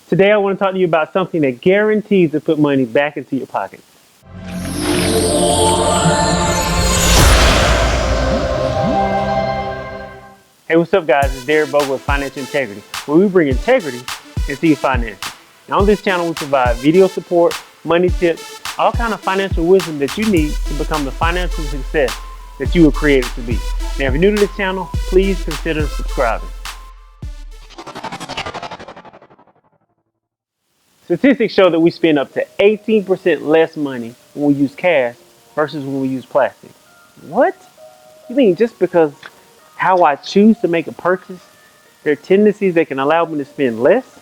Today I want to talk to you about something that guarantees to put money back into your pocket. Hey, what's up guys? It's Derrick Boger with Financial Integrity, where we bring integrity into your finances. Now on this channel we provide video support, money tips, all kind of financial wisdom that you need to become the financial success that you were created to be. Now if you're new to this channel, please consider subscribing. Statistics show that we spend up to 18% less money when we use cash versus when we use plastic. What? You mean just because how I choose to make a purchase, there are tendencies that can allow me to spend less?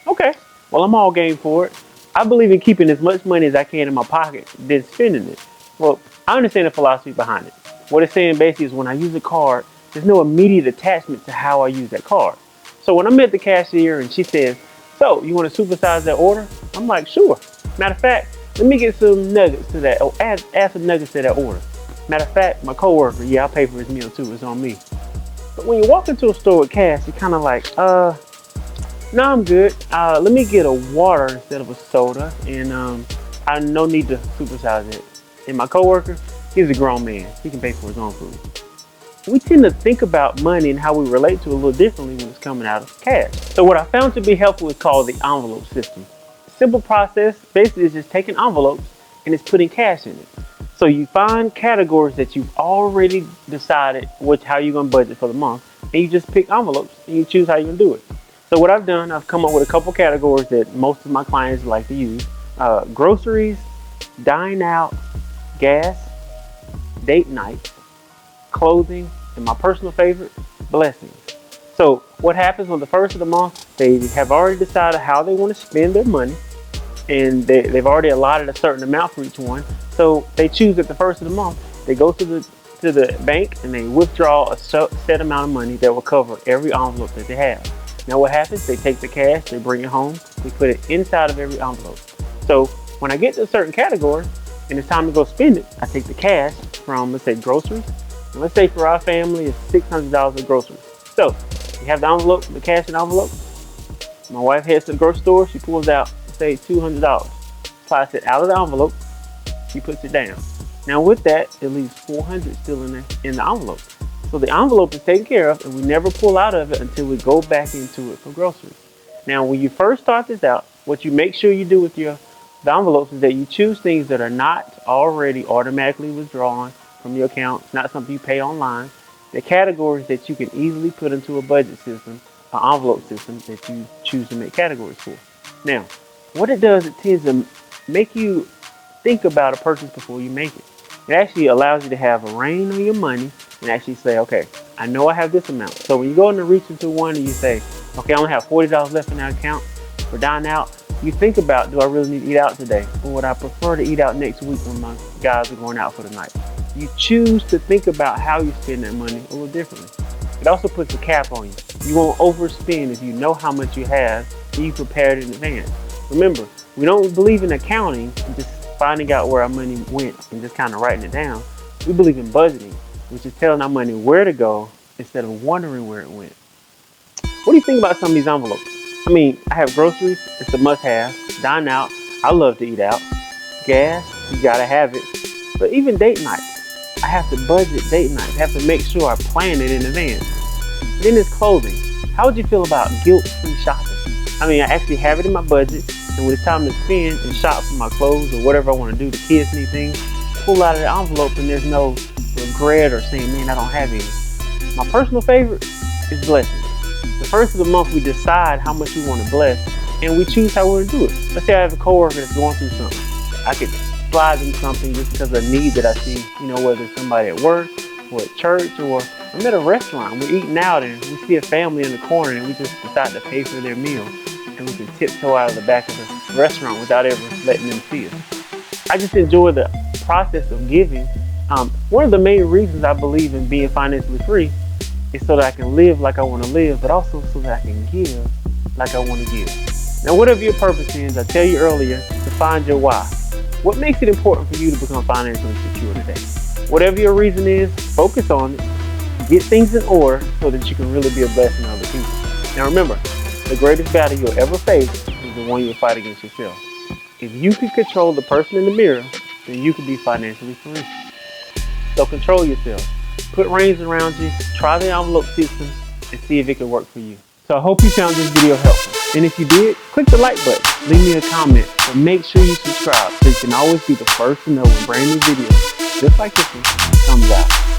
Okay, well I'm all game for it. I believe in keeping as much money as I can in my pocket than spending it. Well, I understand the philosophy behind it. What it's saying basically is when I use a card, there's no immediate attachment to how I use that card. So when I'm at the cashier and she says, "So, you want to supersize that order?" I'm like, "Sure. Matter of fact, let me get some nuggets to that, or add some nuggets to that order. Matter of fact, my coworker, yeah, I'll pay for his meal too, it's on me." But when you walk into a store with cash, you're kind of like, no, I'm good. Let me get a water instead of a soda, and I no need to supersize it. And my coworker, he's a grown man. He can pay for his own food. We tend to think about money and how we relate to it a little differently when it's coming out of cash. So what I found to be helpful is called the envelope system. Simple process, basically is just taking envelopes and it's putting cash in it. So you find categories that you've already decided how you're gonna budget for the month, and you just pick envelopes and you choose how you're gonna do it. So what I've done, I've come up with a couple categories that most of my clients like to use. Groceries, dine out, gas, date night, clothing, and my personal favorite, blessings. So what happens on the first of the month, they have already decided how they want to spend their money, and they've already allotted a certain amount for each one. So they choose at the first of the month, they go to the bank and they withdraw a set amount of money that will cover every envelope that they have. Now what happens, they take the cash, they bring it home, they put it inside of every envelope. So when I get to a certain category and it's time to go spend it, I take the cash from, let's say, groceries. And let's say for our family, it's $600 of groceries. So you have the envelope, the cash in the envelope. My wife heads to the grocery store, she pulls out, say, $200. Slides it out of the envelope, she puts it down. Now with that, it leaves $400 still in the envelope. So the envelope is taken care of and we never pull out of it until we go back into it for groceries. Now when you first start this out, what you make sure you do with the envelopes is that you choose things that are not already automatically withdrawn from your account, not something you pay online. The categories that you can easily put into a budget system, an envelope system that you choose to make categories for. Now, what it does, it tends to make you think about a purchase before you make it. It actually allows you to have a rein on your money and actually say, okay, I know I have this amount. So when you go in to reach into one and you say, okay, I only have $40 left in that account for dine out, you think about, do I really need to eat out today? Or would I prefer to eat out next week when my guys are going out for the night? You choose to think about how you spend that money a little differently. It also puts a cap on you. You won't overspend if you know how much you have and you prepared in advance. Remember, we don't believe in accounting and just finding out where our money went and just kind of writing it down. We believe in budgeting, which is telling our money where to go instead of wondering where it went. What do you think about some of these envelopes? I mean, I have groceries, it's a must-have. Dine out, I love to eat out. Gas, you gotta have it. But even date night, I have to budget date night. I have to make sure I plan it in advance. Then there's clothing. How would you feel about guilt-free shopping? I mean, I actually have it in my budget, and when it's time to spend and shop for my clothes or whatever I want to do, the kids need things, pull out of the envelope and there's no regret or saying, man, I don't have any. My personal favorite is blessings. The first of the month, we decide how much we want to bless, and we choose how we're going to do it. Let's say I have a coworker that's going through something. I could slide them something just because of a need that I see, whether it's somebody at work or at church, or I'm at a restaurant, we're eating out and we see a family in the corner and we just decide to pay for their meal, and we can tiptoe out of the back of the restaurant without ever letting them see us. I just enjoy the process of giving. One of the main reasons I believe in being financially free is so that I can live like I want to live, but also so that I can give like I want to give. Now, whatever your purpose is, I tell you earlier, to find your why. What makes it important for you to become financially secure today? Whatever your reason is, focus on it. Get things in order so that you can really be a blessing to other people. Now remember, the greatest battle you'll ever face is the one you fight against yourself. If you can control the person in the mirror, then you can be financially free. So control yourself. Put reins around you, try the envelope system, and see if it can work for you. So I hope you found this video helpful. And if you did, click the like button, leave me a comment, but make sure you subscribe so you can always be the first to know when brand new videos, just like this one, comes out.